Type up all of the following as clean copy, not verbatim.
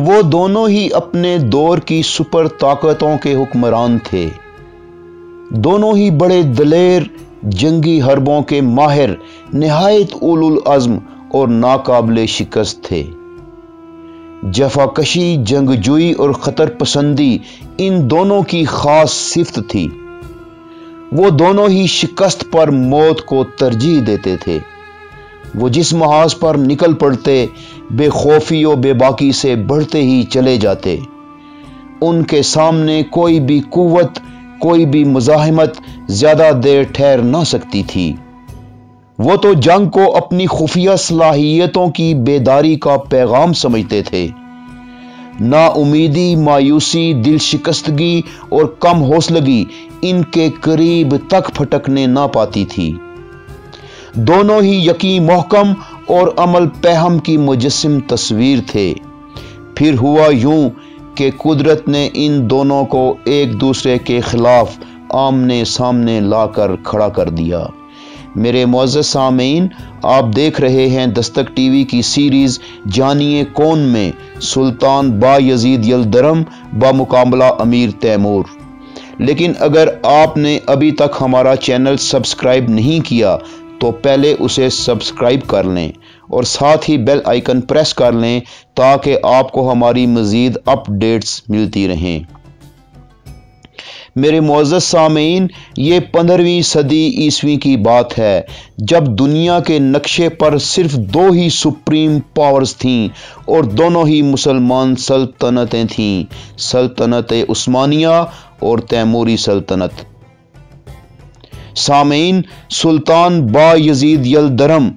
وہ دونوں ہی اپنے دور کی سپر طاقتوں کے حکمران تھے۔ دونوں ہی بڑے دلیر، جنگی حربوں کے ماہر، نہایت اولو العزم اور ناقابل شکست تھے۔ جفاکشی، جنگجوئی اور خطر پسندی ان دونوں کی خاص صفت تھی۔ وہ دونوں ہی شکست پر موت کو ترجیح دیتے تھے۔ وہ جس محاذ پر نکل پڑتے، بے خوفی و بے باکی سے بڑھتے ہی چلے جاتے۔ ان کے سامنے کوئی بھی قوت، کوئی بھی مزاحمت زیادہ دیر ٹھہر نہ سکتی تھی۔ وہ تو جنگ کو اپنی خفیہ صلاحیتوں کی بیداری کا پیغام سمجھتے تھے۔ نا امیدی، مایوسی، دل شکستگی اور کم حوصلگی ان کے قریب تک پھٹکنے نہ پاتی تھی۔ دونوں ہی یقین محکم اور عمل پیہم کی مجسم تصویر تھے۔ پھر ہوا یوں کہ قدرت نے ان دونوں کو ایک دوسرے کے خلاف آمنے سامنے لا کر کھڑا کر دیا۔ میرے معزز سامعین، آپ دیکھ رہے ہیں دستک ٹی وی کی سیریز جانیے کون میں سلطان با یزید یلدرم بمقابلہ امیر تیمور۔ لیکن اگر آپ نے ابھی تک ہمارا چینل سبسکرائب نہیں کیا تو پہلے اسے سبسکرائب کر لیں اور ساتھ ہی بیل آئیکن پریس کر لیں تاکہ آپ کو ہماری مزید اپ ڈیٹس ملتی رہیں۔ میرے معزز سامعین، یہ 15ویں صدی عیسوی کی بات ہے جب دنیا کے نقشے پر صرف دو ہی سپریم پاورز تھیں اور دونوں ہی مسلمان سلطنتیں تھیں، سلطنت عثمانیہ اور تیموری سلطنت۔ سامعین، سلطان با یزید یلدرم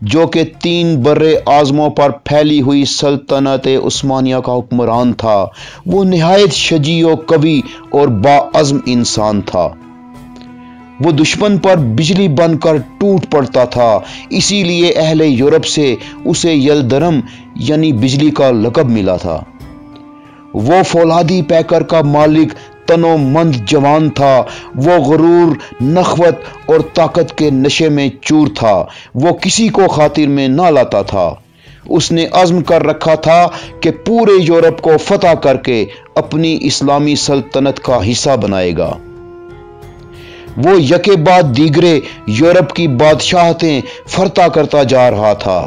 جو کہ 3 برے اعظموں پر پھیلی ہوئی سلطنت عثمانیہ کا حکمران تھا، وہ نہایت شجاع و قوی اور باعزم انسان تھا۔ وہ دشمن پر بجلی بن کر ٹوٹ پڑتا تھا، اسی لیے اہل یورپ سے اسے یلدرم یعنی بجلی کا لقب ملا تھا۔ وہ فولادی پیکر کا مالک تنو مند جوان تھا۔ وہ غرور، نخوت اور طاقت کے نشے میں چور تھا۔ وہ کسی کو خاطر میں نہ لاتا تھا۔ اس نے عزم کر رکھا تھا کہ پورے یورپ کو فتح کر کے اپنی اسلامی سلطنت کا حصہ بنائے گا۔ وہ یکے بعد دیگرے یورپ کی بادشاہتیں فرتا کرتا جا رہا تھا۔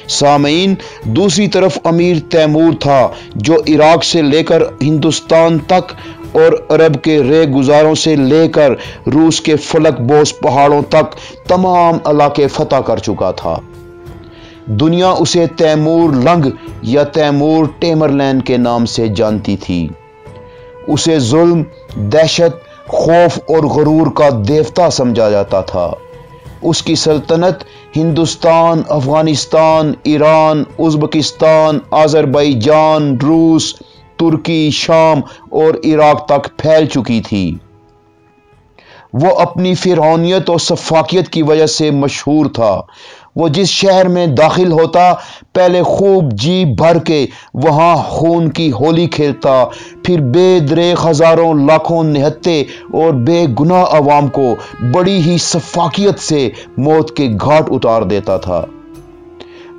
سامعین، دوسری طرف امیر تیمور تھا جو عراق سے لے کر ہندوستان تک اور عرب کے رہ گزاروں سے لے کر روس کے فلک بوس پہاڑوں تک تمام علاقے فتح کر چکا تھا۔ دنیا اسے تیمور لنگ یا تیمور ٹیمرلین کے نام سے جانتی تھی۔ اسے ظلم، دہشت، خوف اور غرور کا دیوتا سمجھا جاتا تھا۔ اس کی سلطنت ہندوستان، افغانستان، ایران، ازبکستان، آذربائیجان، روس، ترکی، شام اور عراق تک پھیل چکی تھی۔ وہ اپنی فرعونیت اور سفاکیت کی وجہ سے مشہور تھا۔ وہ جس شہر میں داخل ہوتا، پہلے خوب جی بھر کے وہاں خون کی ہولی کھیلتا، پھر بے دریغ ہزاروں لاکھوں نہتے اور بے گناہ عوام کو بڑی ہی سفاکیت سے موت کے گھاٹ اتار دیتا تھا۔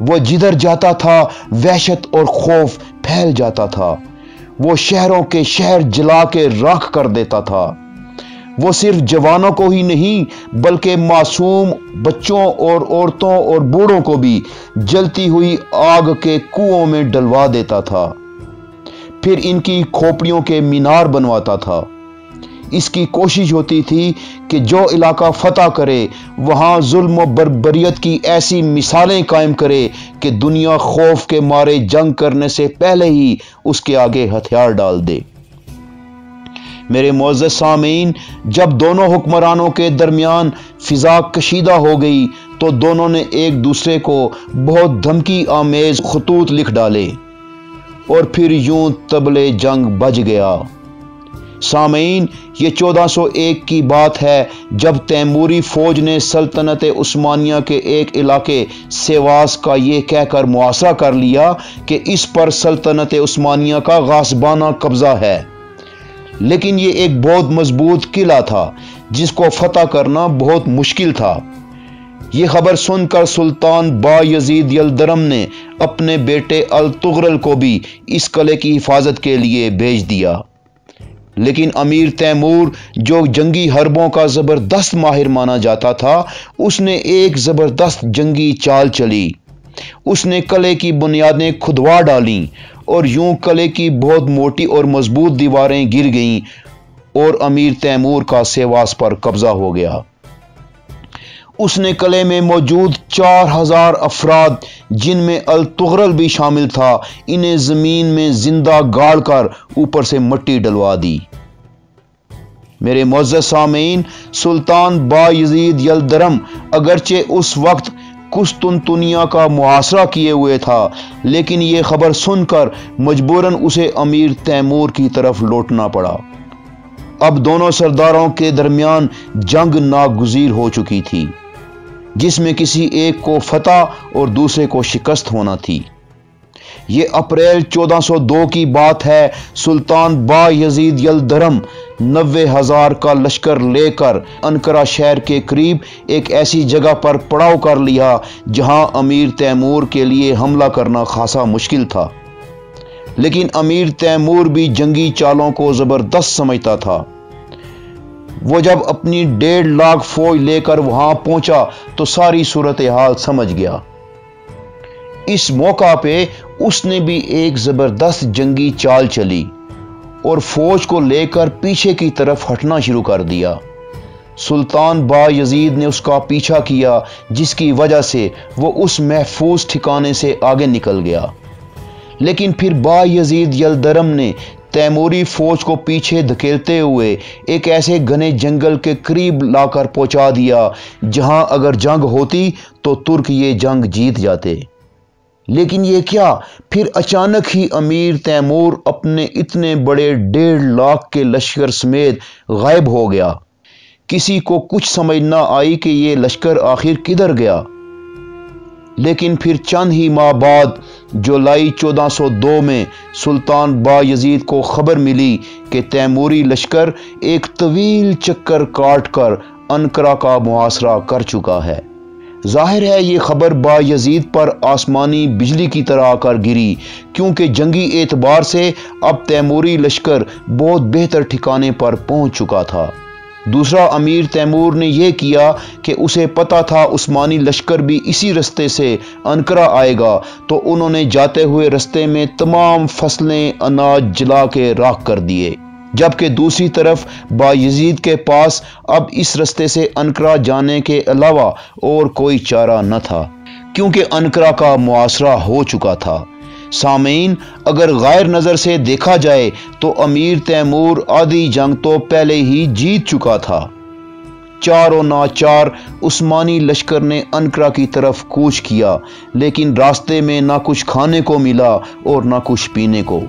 وہ جدھر جاتا تھا وحشت اور خوف پھیل جاتا تھا۔ وہ شہروں کے شہر جلا کے راکھ کر دیتا تھا۔ وہ صرف جوانوں کو ہی نہیں بلکہ معصوم بچوں اور عورتوں اور بوڑھوں کو بھی جلتی ہوئی آگ کے کنوؤں میں ڈلوا دیتا تھا، پھر ان کی کھوپڑیوں کے مینار بنواتا تھا۔ اس کی کوشش ہوتی تھی کہ جو علاقہ فتح کرے وہاں ظلم و بربریت کی ایسی مثالیں قائم کرے کہ دنیا خوف کے مارے جنگ کرنے سے پہلے ہی اس کے آگے ہتھیار ڈال دے۔ میرے معزز سامعین، جب دونوں حکمرانوں کے درمیان فضا کشیدہ ہو گئی تو دونوں نے ایک دوسرے کو بہت دھمکی آمیز خطوط لکھ ڈالے اور پھر یوں طبلِ جنگ بج گیا۔ سامعین، یہ 1401 کی بات ہے جب تیموری فوج نے سلطنت عثمانیہ کے ایک علاقے سیواس کا یہ کہہ کر محاصرہ کر لیا کہ اس پر سلطنت عثمانیہ کا غاصبانہ قبضہ ہے، لیکن یہ ایک بہت مضبوط قلعہ تھا جس کو فتح کرنا بہت مشکل تھا۔ یہ خبر سن کر سلطان با یزید یلدرم نے اپنے بیٹے الطغرل کو بھی اس قلعے کی حفاظت کے لیے بھیج دیا، لیکن امیر تیمور جو جنگی حربوں کا زبردست ماہر مانا جاتا تھا، اس نے ایک زبردست جنگی چال چلی۔ اس نے قلعے کی بنیادیں کھدوا ڈالیں اور یوں قلعے کی بہت موٹی اور مضبوط دیواریں گر گئیں اور امیر تیمور کا سیواس پر قبضہ ہو گیا۔ اس نے قلعے میں موجود 4000 افراد، جن میں الطغرل بھی شامل تھا، انہیں زمین میں زندہ گاڑ کر اوپر سے مٹی ڈلوا دی۔ میرے معزز سامعین، سلطان با یزید یلدرم اگرچہ اس وقت قسطنطنیہ کا محاصرہ کیے ہوئے تھا، لیکن یہ خبر سن کر مجبوراً اسے امیر تیمور کی طرف لوٹنا پڑا۔ اب دونوں سرداروں کے درمیان جنگ ناگزیر ہو چکی تھی، جس میں کسی ایک کو فتح اور دوسرے کو شکست ہونا تھی۔ یہ اپریل 1402 کی بات ہے۔ سلطان با یزید یلدرم 90,000 کا لشکر لے کر انقرہ شہر کے قریب ایک ایسی جگہ پر پڑاؤ کر لیا جہاں امیر تیمور کے لیے حملہ کرنا خاصا مشکل تھا، لیکن امیر تیمور بھی جنگی چالوں کو زبردست سمجھتا تھا۔ وہ جب اپنی 1.5 لاکھ فوج لے کر وہاں پہنچا تو ساری صورتحال سمجھ گیا۔ اس موقع پہ اس نے بھی ایک زبردست جنگی چال چلی اور فوج کو لے کر پیچھے کی طرف ہٹنا شروع کر دیا۔ سلطان با یزید نے اس کا پیچھا کیا، جس کی وجہ سے وہ اس محفوظ ٹھکانے سے آگے نکل گیا، لیکن پھر با یزید یلدرم نے تیموری فوج کو پیچھے دھکیلتے ہوئے ایک ایسے گھنے جنگل کے قریب لا کر پہنچا دیا جہاں اگر جنگ ہوتی تو ترک یہ جنگ جیت جاتے۔ لیکن یہ کیا، پھر اچانک ہی امیر تیمور اپنے اتنے بڑے 1.5 لاکھ کے لشکر سمیت غائب ہو گیا۔ کسی کو کچھ سمجھ نہ آئی کہ یہ لشکر آخر کدھر گیا۔ لیکن پھر چند ہی ماہ بعد جولائی 1402 میں سلطان با یزید کو خبر ملی کہ تیموری لشکر ایک طویل چکر کاٹ کر انقرہ کا محاصرہ کر چکا ہے۔ ظاہر ہے یہ خبر با یزید پر آسمانی بجلی کی طرح آ کر گری، کیونکہ جنگی اعتبار سے اب تیموری لشکر بہت بہتر ٹھکانے پر پہنچ چکا تھا۔ دوسرا، امیر تیمور نے یہ کیا کہ اسے پتا تھا عثمانی لشکر بھی اسی رستے سے انقرہ آئے گا، تو انہوں نے جاتے ہوئے رستے میں تمام فصلیں، اناج جلا کے راکھ کر دیے، جبکہ دوسری طرف با یزید کے پاس اب اس رستے سے انقرہ جانے کے علاوہ اور کوئی چارہ نہ تھا، کیونکہ انقرہ کا محاصرہ ہو چکا تھا۔ سامعین، اگر غیر نظر سے دیکھا جائے تو امیر تیمور آدھی جنگ تو پہلے ہی جیت چکا تھا۔ چاروں ناچار عثمانی لشکر نے انقرہ کی طرف کوچ کیا، لیکن راستے میں نہ کچھ کھانے کو ملا اور نہ کچھ پینے کو۔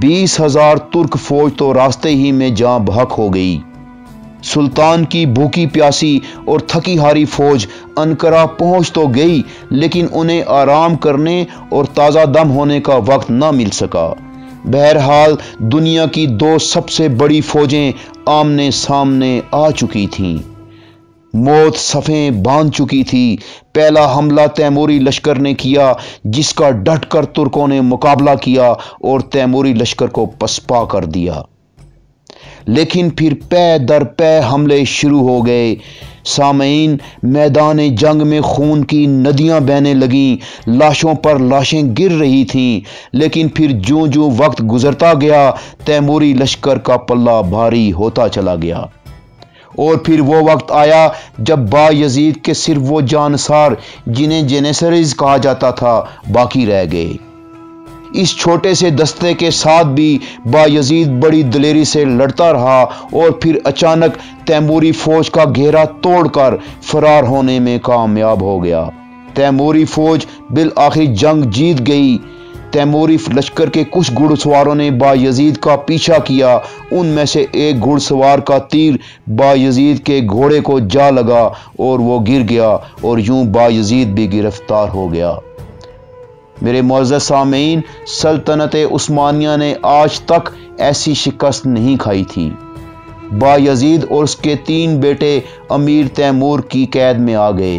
20,000 ترک فوج تو راستے ہی میں جاں بحق ہو گئی۔ سلطان کی بھوکی پیاسی اور تھکی ہاری فوج انقرہ پہنچ تو گئی، لیکن انہیں آرام کرنے اور تازہ دم ہونے کا وقت نہ مل سکا۔ بہرحال دنیا کی 2 سب سے بڑی فوجیں آمنے سامنے آ چکی تھیں۔ موت صفیں باندھ چکی تھی۔ پہلا حملہ تیموری لشکر نے کیا، جس کا ڈٹ کر ترکوں نے مقابلہ کیا اور تیموری لشکر کو پسپا کر دیا۔ لیکن پھر پے در پے حملے شروع ہو گئے۔ سامعین، میدان جنگ میں خون کی ندیاں بہنے لگیں، لاشوں پر لاشیں گر رہی تھیں، لیکن پھر جوں جوں وقت گزرتا گیا تیموری لشکر کا پلہ بھاری ہوتا چلا گیا، اور پھر وہ وقت آیا جب با یزید کے صرف وہ جانصار جنہیں جینیسریز کہا جاتا تھا باقی رہ گئے۔ اس چھوٹے سے دستے کے ساتھ بھی با یزید بڑی دلیری سے لڑتا رہا اور پھر اچانک تیموری فوج کا گھیرا توڑ کر فرار ہونے میں کامیاب ہو گیا۔ تیموری فوج بالآخر جنگ جیت گئی۔ تیموری لشکر کے کچھ گھڑ سواروں نے با یزید کا پیچھا کیا، ان میں سے ایک گھڑ سوار کا تیر با یزید کے گھوڑے کو جا لگا اور وہ گر گیا، اور یوں با یزید بھی گرفتار ہو گیا۔ میرے معزز سامعین، سلطنت عثمانیہ نے آج تک ایسی شکست نہیں کھائی تھی۔ با یزید اور اس کے 3 بیٹے امیر تیمور کی قید میں آ گئے۔